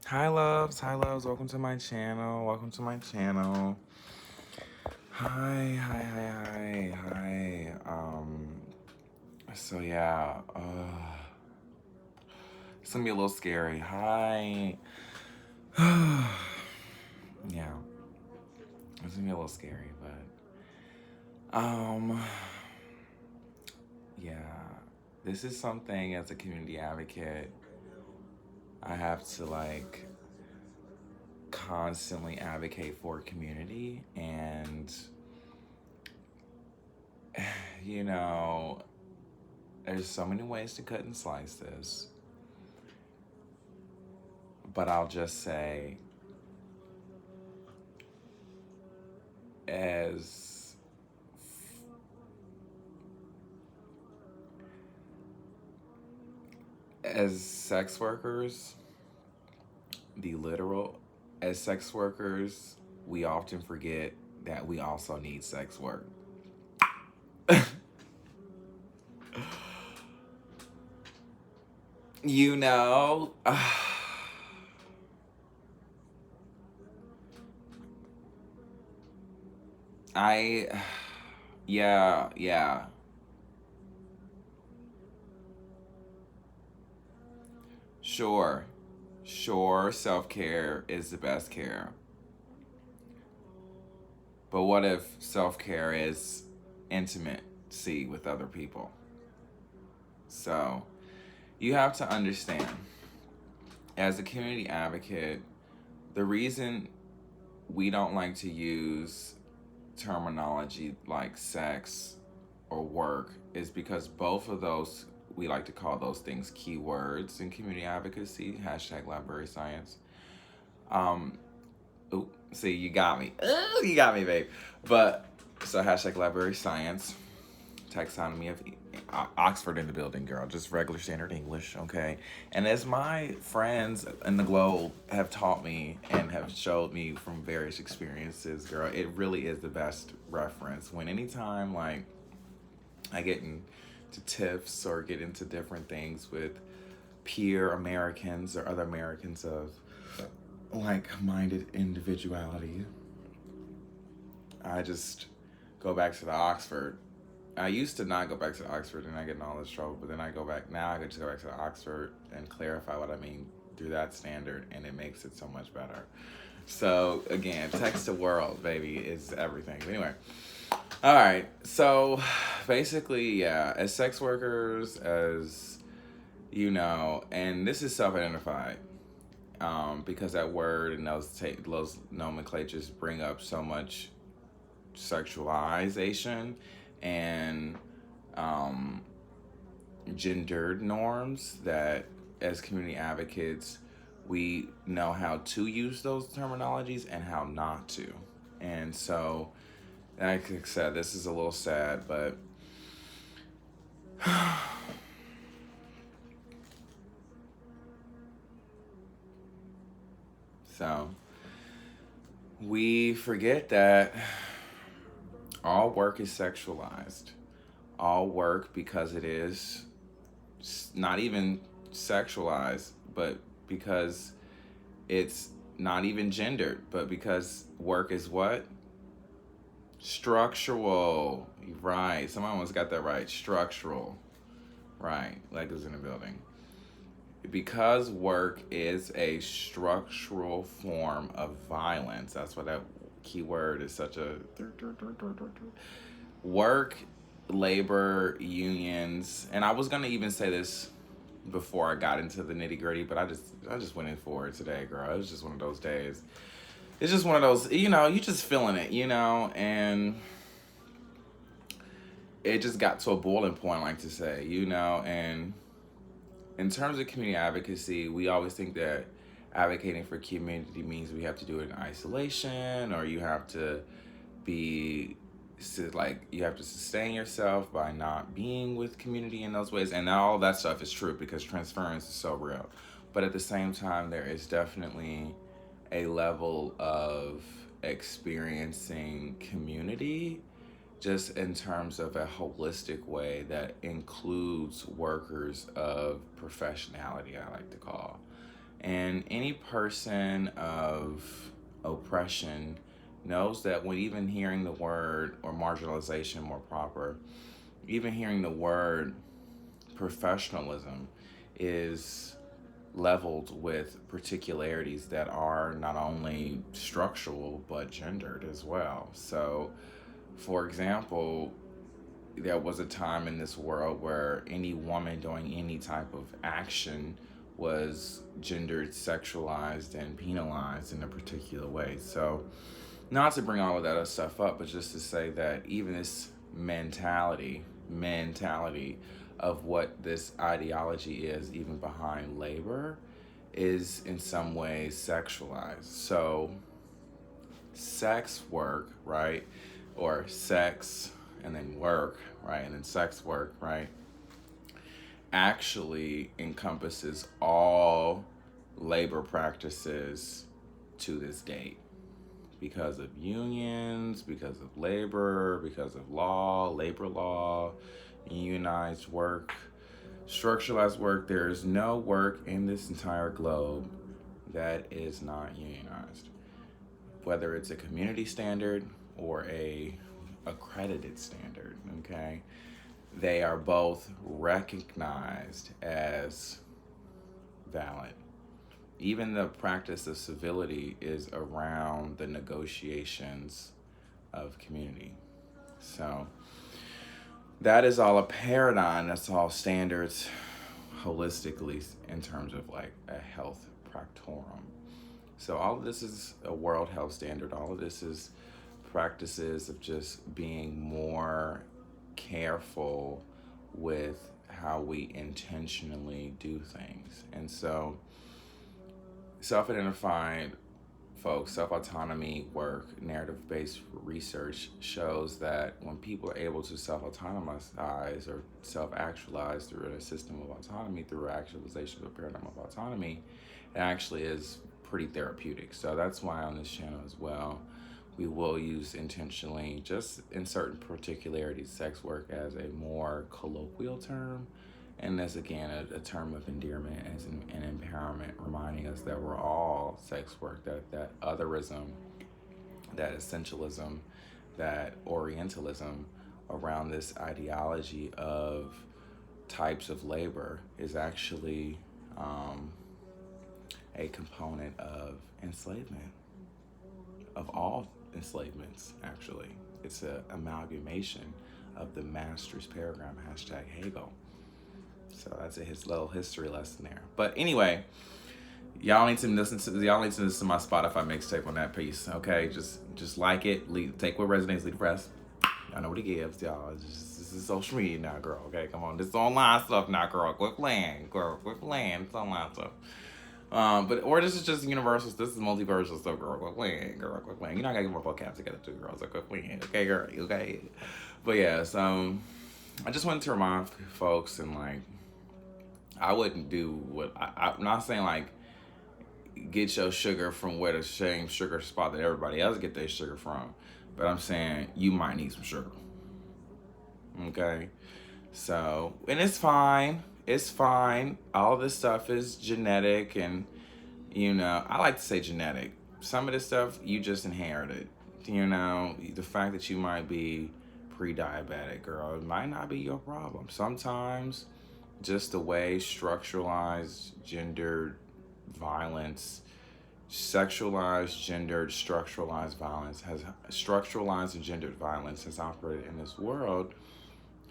Hi loves, welcome to my channel, welcome to my channel. Hi. So yeah, it's gonna be a little scary. Hi. Yeah, it's gonna be a little scary, but yeah, this is something as a community advocate, I have to like constantly advocate for community and you know, there's so many ways to cut and slice this, but I'll just say, as as sex workers, the literal, as sex workers, we often forget that we also need sex work. you know, I, yeah. Sure, sure, self care is the best care. But what if self care is intimacy with other people? So you have to understand, as a community advocate, the reason we don't like to use terminology like sex or work is because both of those, we like to call those things keywords in community advocacy, hashtag library science. Um, ooh, see, you got me. Ooh, you got me, babe. But so hashtag library science, taxonomy of Oxford in the building, girl. Just regular standard English, okay? And as my friends in the globe have taught me and have showed me from various experiences, girl, it really is the best reference. When anytime, like, I get into tiffs or get into different things with peer Americans or other Americans of like-minded individuality, I just go back to the Oxford. I used to not go back to Oxford and I get in all this trouble, but then I go back now. I could just go back to Oxford and clarify what I mean through that standard, and it makes it so much better. So again, text to world, baby, is everything. But anyway, all right. So basically, yeah, as sex workers, as you know, and this is self-identified, because that word and those nomenclatures bring up so much sexualization and um, gendered norms that as community advocates we know how to use those terminologies and how not to. And so, like I said, this is a little sad, but so we forget that all work is sexualized. All work, because it is not even sexualized, but because it's not even gendered, but because work is what? Structural. Right. Someone almost got that right. Structural. Right. Legos in the building. Because work is a structural form of violence. That's why that keyword is such a work, labor, unions, and I was gonna even say this before I got into the nitty gritty, but I just went in for it today, girl. It was just one of those days. It's just one of those, you just feeling it, and it just got to a boiling point, I like to say, and in terms of community advocacy, we always think that advocating for community means we have to do it in isolation, or you have to be like you have to sustain yourself by not being with community in those ways, and all that stuff is true because transference is so real. But at the same time, there is definitely a level of experiencing community just in terms of a holistic way that includes workers of professionality, I like to call. And any person of oppression knows that when even hearing the word, or marginalization more proper, even hearing the word professionalism is leveled with particularities that are not only structural but gendered as well. So, for example, there was a time in this world where any woman doing any type of action was gendered, sexualized, and penalized in a particular way. So, not to bring all of that other stuff up, but just to say that even this mentality of what this ideology is, even behind labor, is in some ways sexualized. So, sex work, right? Or sex and then work, right? And then sex work, right? Actually encompasses all labor practices to this date, because of unions, because of labor, because of law, labor law, unionized work, structuralized work. There is no work in this entire globe that is not unionized, whether it's a community standard or a accredited standard, okay? They are both recognized as valid. Even the practice of civility is around the negotiations of community. So that is all a paradigm, that's all standards holistically in terms of like a health practorum. So all of this is a World Health Standard. All of this is practices of just being more careful with how we intentionally do things. And so self-identified folks, self-autonomy work, narrative-based research shows that when people are able to self-autonomize or self-actualize through a system of autonomy, through actualization of a paradigm of autonomy, it actually is pretty therapeutic. So that's why on this channel as well, we will use intentionally, just in certain particularities, sex work as a more colloquial term, and as again a term of endearment as an empowerment, reminding us that we're all sex work, that otherism, that essentialism, that orientalism around this ideology of types of labor is actually a component of enslavement, of all enslavements, actually. It's an amalgamation of the master's paradigm, #Hegel. So that's his little history lesson there. But anyway, y'all need to listen to my Spotify mixtape on that piece, okay? Just like it, take what resonates, leave the rest. I know what he gives, y'all. This is social media now, girl, okay? Come on, this is online stuff now, girl. Quit playing, girl. Quit playing. It's online stuff. Or this is just universal. This is multiversal stuff, girl. Quit playing, girl. Quit playing. You know I gotta get more vocab together too, girl. So quit playing, okay, girl. Okay. But yeah, so I just wanted to remind folks, and like, I wouldn't do what I'm not saying like get your sugar from where the same sugar spot that everybody else get their sugar from, but I'm saying you might need some sugar. Okay, so, and it's fine. It's fine. All this stuff is genetic, and I like to say genetic. Some of this stuff you just inherited. The fact that you might be pre-diabetic, girl, it might not be your problem. Sometimes just the way sexualized, gendered violence has operated in this world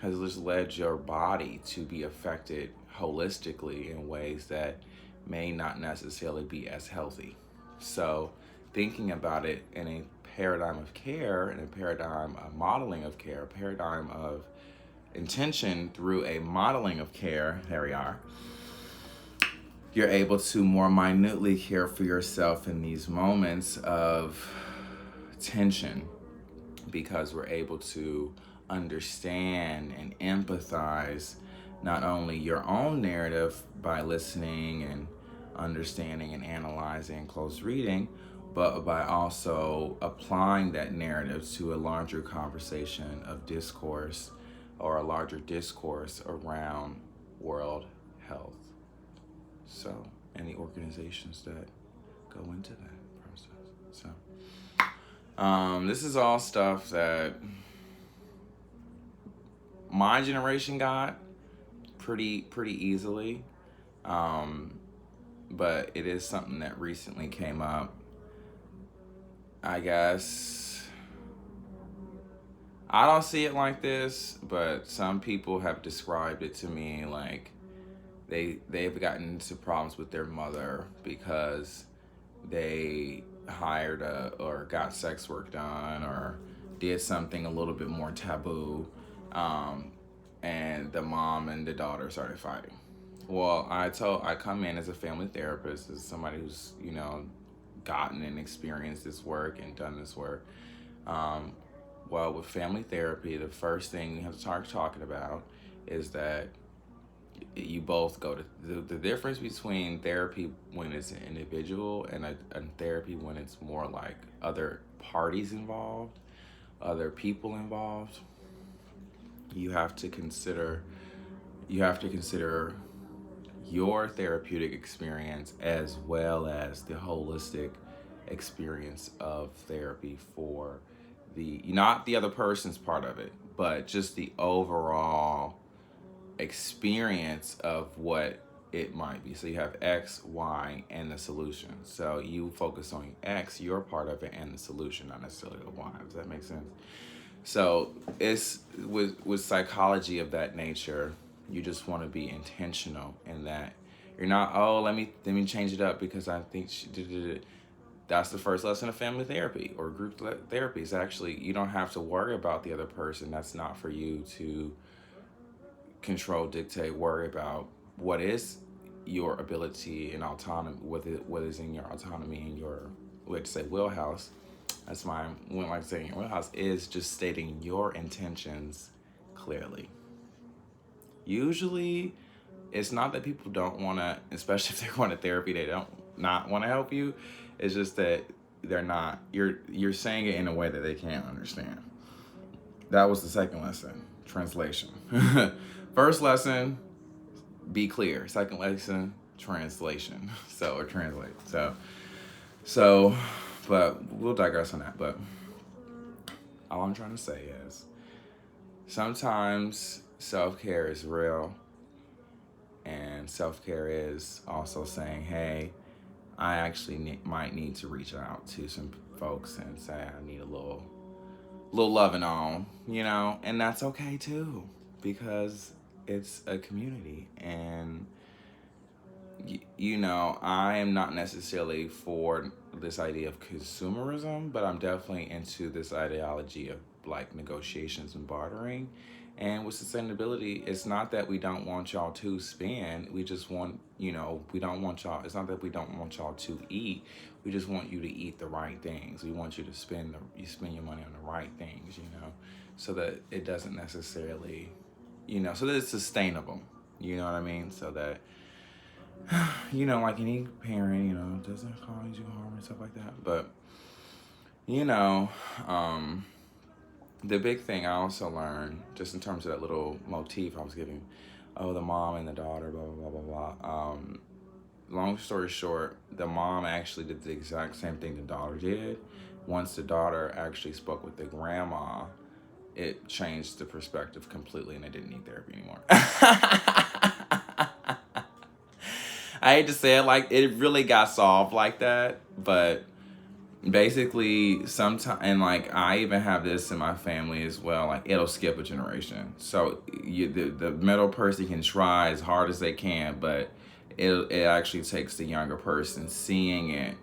has just led your body to be affected holistically in ways that may not necessarily be as healthy. So thinking about it in a paradigm of care, in a paradigm of modeling of care, a paradigm of intention through a modeling of care, there we are, you're able to more minutely care for yourself in these moments of tension, because we're able to understand and empathize not only your own narrative by listening and understanding and analyzing and close reading, but by also applying that narrative to a larger conversation of discourse, or a larger discourse around world health. So and the organizations that go into that process. So this is all stuff that my generation got pretty easily, but it is something that recently came up. I guess I don't see it like this, but some people have described it to me like they've gotten into problems with their mother because they hired or got sex work done or did something a little bit more taboo, and the mom and the daughter started fighting. Well, I come in as a family therapist, as somebody who's gotten and experienced this work and done this work. Well, with family therapy, the first thing you have to start talking about is that you both go to the difference between therapy when it's an individual and therapy when it's more like other parties involved, other people involved. You have to consider your therapeutic experience as well as the holistic experience of therapy for not the other person's part of it, but just the overall experience of what it might be. So you have X, Y, and the solution. So you focus on X, your part of it, and the solution, not necessarily the Y. Does that make sense? So it's with psychology of that nature, you just want to be intentional in that you're not, oh, let me change it up because I think she did it. That's the first lesson of family therapy or group therapy is actually you don't have to worry about the other person. That's not for you to control, dictate, worry about. What is your ability and autonomy, what is in your autonomy and your, let's say, wheelhouse. That's why I wouldn't like saying your wheelhouse is just stating your intentions clearly. Usually, it's not that people don't want to, especially if they're going to therapy, they don't not want to help you. It's just that they're not. You're saying it in a way that they can't understand. That was the second lesson. Translation. First lesson, be clear. Second lesson, translation. Or translate. So, but we'll digress on that. But all I'm trying to say is sometimes self-care is real, and self-care is also saying, hey, I actually might need to reach out to some folks and say I need a little loving on, and that's okay too, because it's a community. And I am not necessarily for this idea of consumerism, but I'm definitely into this ideology of like negotiations and bartering. And with sustainability, it's not that we don't want y'all to spend. We just want, we don't want y'all. It's not that we don't want y'all to eat. We just want you to eat the right things. We want you to spend your money on the right things, so that it doesn't necessarily, so that it's sustainable. You know what I mean? So that, like any parent, doesn't cause you harm and stuff like that. But, the big thing I also learned, just in terms of that little motif I was giving, the mom and the daughter, blah, blah, blah, blah, blah. Long story short, the mom actually did the exact same thing the daughter did. Once the daughter actually spoke with the grandma, it changed the perspective completely, and they didn't need therapy anymore. I hate to say it, like, it really got solved like that, but basically sometimes, and like I even have this in my family as well, like it'll skip a generation. So the middle person can try as hard as they can, but it actually takes the younger person seeing it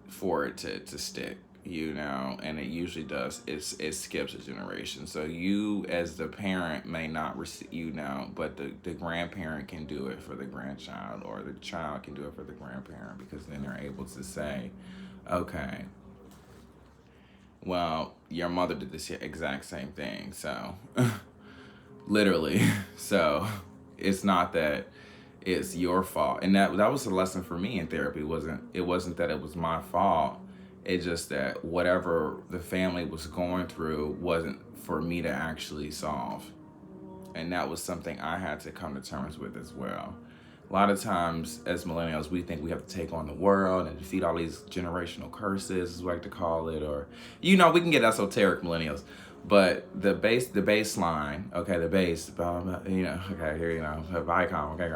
for it to stick, and it usually does. It skips a generation. So you as the parent may not receive, but the grandparent can do it for the grandchild, or the child can do it for the grandparent, because then they're able to say, okay, well, your mother did this exact same thing, so literally. So it's not that it's your fault. And that was a lesson for me in therapy. It wasn't that it was my fault. It's just that whatever the family was going through wasn't for me to actually solve. And that was something I had to come to terms with as well. A lot of times as millennials, we think we have to take on the world and defeat all these generational curses, as we like to call it, or, we can get esoteric millennials. But the baseline, okay, the base, okay, here, Viacom, okay,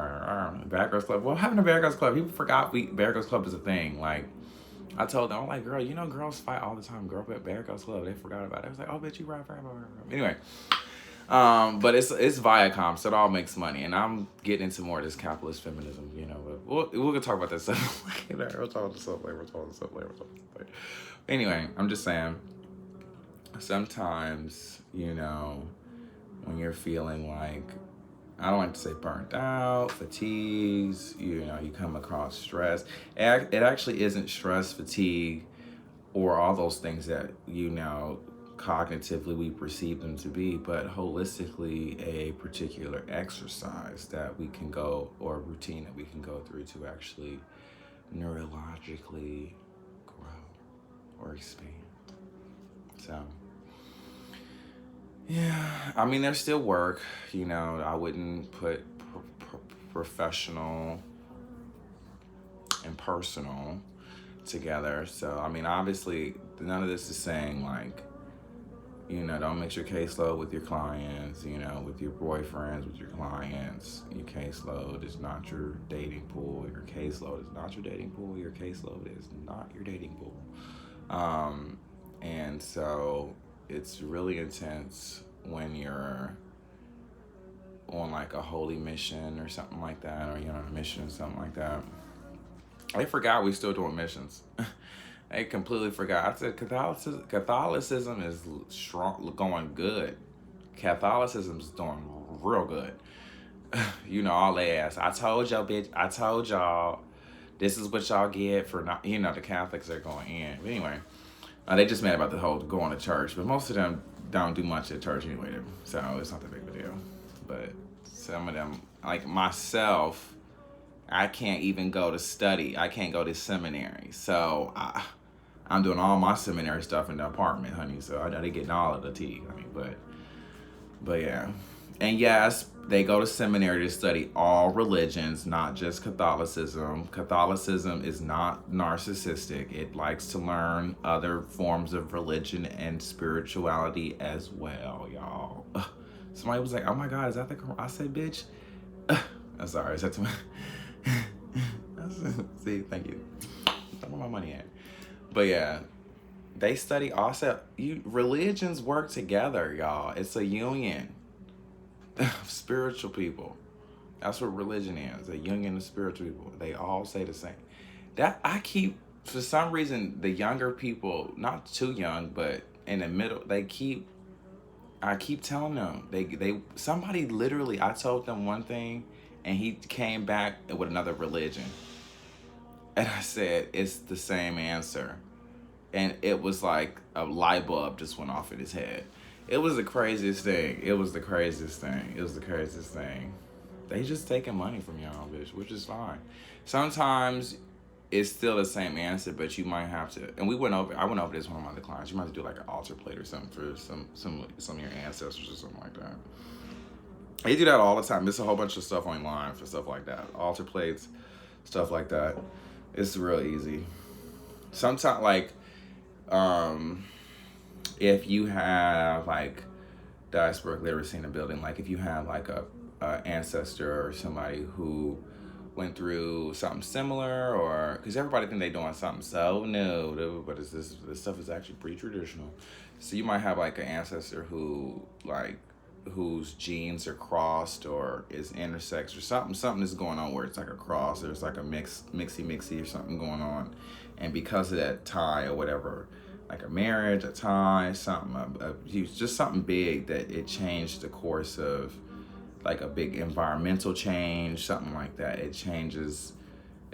Bear Girls Club. What happened to Bear Girls Club? People forgot Bear Girls Club is a thing. Like, I told them, I'm like, girl, girls fight all the time. Girl, Bear Girls Club, they forgot about it. I was like, oh, bitch, you right. Anyway. But it's Viacom, so it all makes money, and I'm getting into more of this capitalist feminism, but we're gonna talk about that stuff later. We'll talk about this stuff later. Anyway, I'm just saying, sometimes, when you're feeling like, I don't like to say burnt out, fatigues, you come across stress. It actually isn't stress, fatigue, or all those things that, cognitively we perceive them to be, but holistically a particular exercise that we can go, or a routine that we can go through to actually neurologically grow or expand. So, yeah, I mean, there's still work, I wouldn't put professional and personal together. So, I mean, obviously, none of this is saying, like, don't mix your caseload with your clients, with your boyfriends, with your clients. Your caseload is not your dating pool. Your caseload is not your dating pool. Your caseload is not your dating pool. And so it's really intense when you're on like a holy mission or something like that, or you're on a mission or something like that. I forgot we still doing missions. I completely forgot. I said Catholicism is strong, going good. Catholicism is doing real good. All they ask. I told y'all, bitch. I told y'all. This is what y'all get for not. The Catholics are going in. But anyway, they just mad about the whole going to church. But most of them don't do much at church anyway. So it's not that big of a deal. But some of them, like myself, I can't even go to study. I can't go to seminary. So I'm doing all my seminary stuff in the apartment, honey. So I gotta get all of the tea, honey. But yeah. And yes, they go to seminary to study all religions, not just Catholicism. Catholicism is not narcissistic. It likes to learn other forms of religion and spirituality as well, y'all. Somebody was like, oh my God, is that the Quran? I said, bitch. I'm sorry, I said to my... See, thank you. Where my money at? But yeah, they study also. Religions work together, y'all. It's a union of spiritual people. That's what religion is, a union of spiritual people. They all say the same. That I keep, for some reason, the younger people, not too young, but in the middle, I keep telling them, somebody literally, I told them one thing, and he came back with another religion. And I said, it's the same answer. And it was like a light bulb just went off in his head. It was the craziest thing. They just taking money from y'all, bitch, which is fine. Sometimes it's still the same answer, but you might have to, and I went over this with one of my other clients. You might have to do like an altar plate or something for some of your ancestors or something like that. They do that all the time. There's a whole bunch of stuff online for stuff like that. Altar plates, stuff like that. It's real easy. Sometimes, like, if you have, like, diasporic literacy in a building, like, if you have, like, a ancestor or somebody who went through something similar, or, because everybody think they're doing something so new, but this stuff is actually pretty traditional. So you might have, like, an ancestor who, like, whose genes are crossed or is intersex or something is going on where it's like a cross, there's like a mixy or something going on, and because of that tie or whatever, like a marriage, a tie, something, just something big, that it changed the course of, like a big environmental change, something like that. It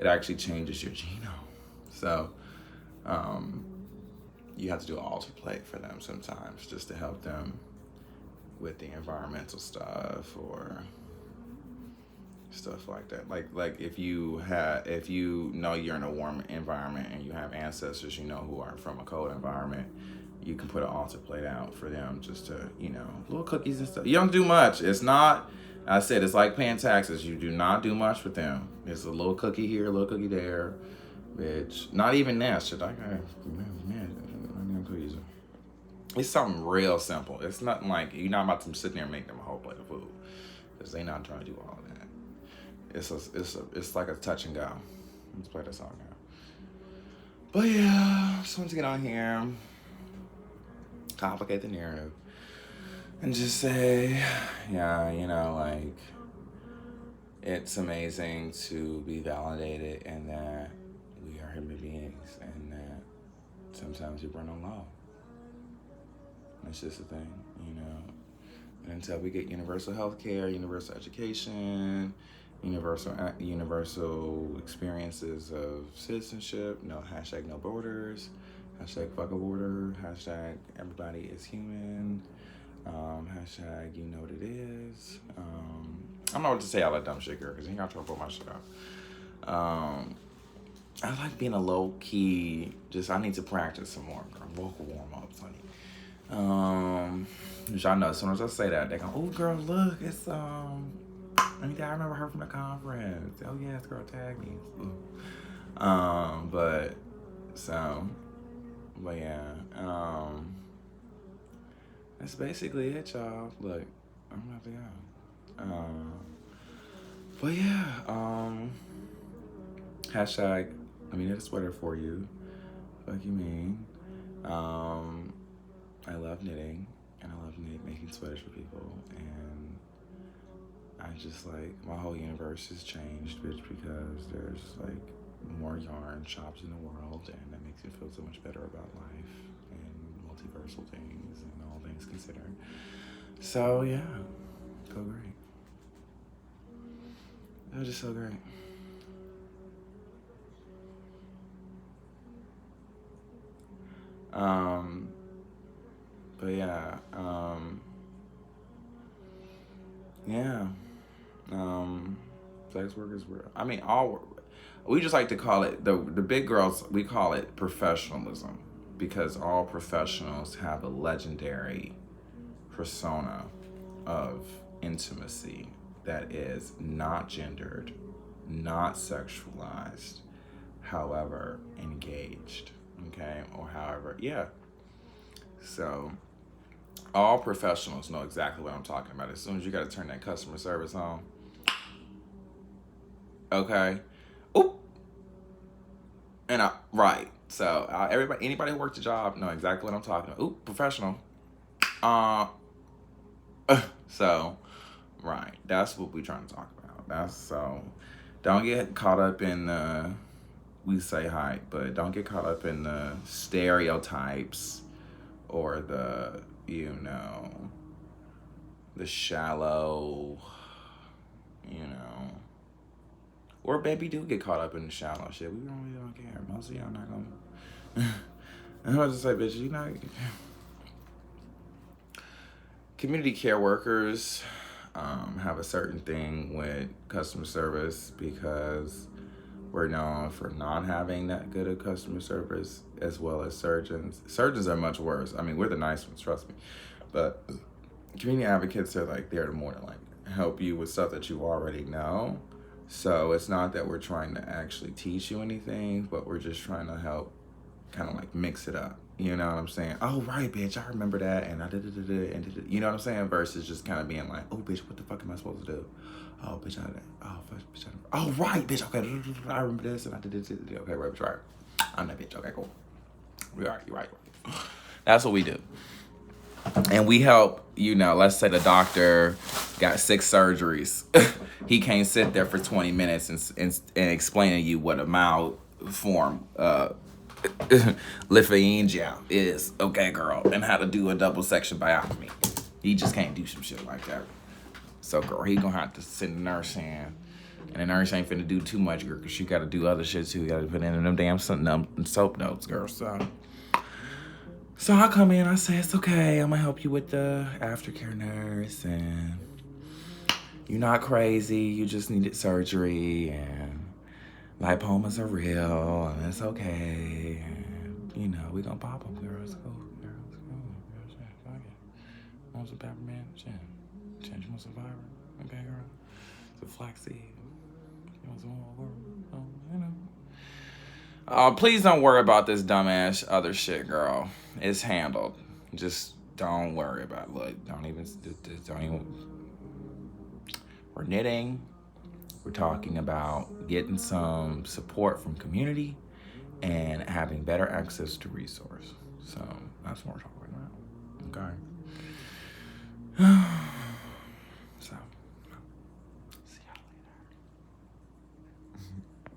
actually changes your genome. So you have to do an altar plate for them sometimes, just to help them with the environmental stuff or stuff like that. Like if you know you're in a warm environment and you have ancestors who are from a cold environment, you can put an altar plate out for them, just to, little cookies and stuff. You don't do much. It's not I said it's like paying taxes. You do not do much with them. It's a little cookie here, a little cookie there. Bitch, not even that shit. It's something real simple. It's nothing like you're not about to sit there and make them a whole plate of food, because they not trying to do all of that. It's like a touch and go. Let's play that song now. But yeah, just wanted to get on here, complicate the narrative, and just say, yeah, you know, like, it's amazing to be validated and that we are human beings and that sometimes we run on low. That's just the thing, you know. And until we get universal health care, universal education, universal experiences of citizenship, no hashtag no borders, hashtag fuck a border, hashtag everybody is human, hashtag you know what it is. I don't know what to say all that dumb shit, girl, because you ain't got to pull my shit out. I like being a low key, I need to practice some more, girl. Vocal warm ups, honey. Y'all know as soon as I say that, they go, oh girl, look, it's I remember her from the conference. Oh yes, girl, tag me. But yeah, that's basically it, y'all. Look, I'm about to go. But yeah, hashtag, let me get a sweater for you. Fuck you mean. I love knitting, and I love making sweaters for people, and I just like, my whole universe has changed, bitch, because there's like more yarn shops in the world, and that makes me feel so much better about life and multiversal things and all things considered. So yeah, go great. That was just so great. But yeah, sex workers were, we just like to call it, the big girls, we call it professionalism, because all professionals have a legendary persona of intimacy that is not gendered, not sexualized, however engaged, okay, or however, yeah. So all professionals know exactly what I'm talking about. As soon as you got to turn that customer service on, okay, oop, and right. So anybody who works a job know exactly what I'm talking about. Oop, professional. So, right. That's what we're trying to talk about. Don't get caught up in we say hype, but don't get caught up in the stereotypes or the, the shallow, or baby do get caught up in the shallow shit. We really don't care. Most of y'all not gonna. I was just say, bitch, community care workers have a certain thing with customer service because we're known for not having that good of customer service, as well as surgeons. Surgeons are much worse. I mean, we're the nice ones, trust me. But community advocates are like there to more to like help you with stuff that you already know. So it's not that we're trying to actually teach you anything, but we're just trying to help kind of like mix it up. You know what I'm saying? Oh, right, bitch, I remember that, and I did it, and you know what I'm saying? Versus just kind of being like, oh, bitch, what the fuck am I supposed to do? Oh, bitch, oh, right, bitch, okay, I remember this, and I did it, okay, right, bitch, right. I'm that bitch, okay, cool. You're right. That's what we do. And we help, let's say the doctor got 6 surgeries. He can't sit there for 20 minutes and explain to you what a malformed lithoingia is, okay, girl, and how to do a double section biopsy. He just can't do some shit like that. So, girl, he gonna have to send the nurse in, and the nurse ain't finna do too much, girl, because she gotta do other shit too. You gotta put in them damn soap notes, girl. So I come in, I say, it's okay, I'm gonna help you with the aftercare nurse, and you're not crazy, you just needed surgery, and lipomas are real, and it's okay, and, we gonna pop them, girl, it's cool, girl, it's cool, girl, shit, fuck it. Want some peppermint? Shit, you want some fiber? Okay, girl. It's a flaxseed. You want some more? You know. Please don't worry about this dumbass other shit, girl. It's handled. Just don't worry about it. Look, don't even. We're knitting. We're talking about getting some support from community and having better access to resources. So that's what we're talking about. Okay.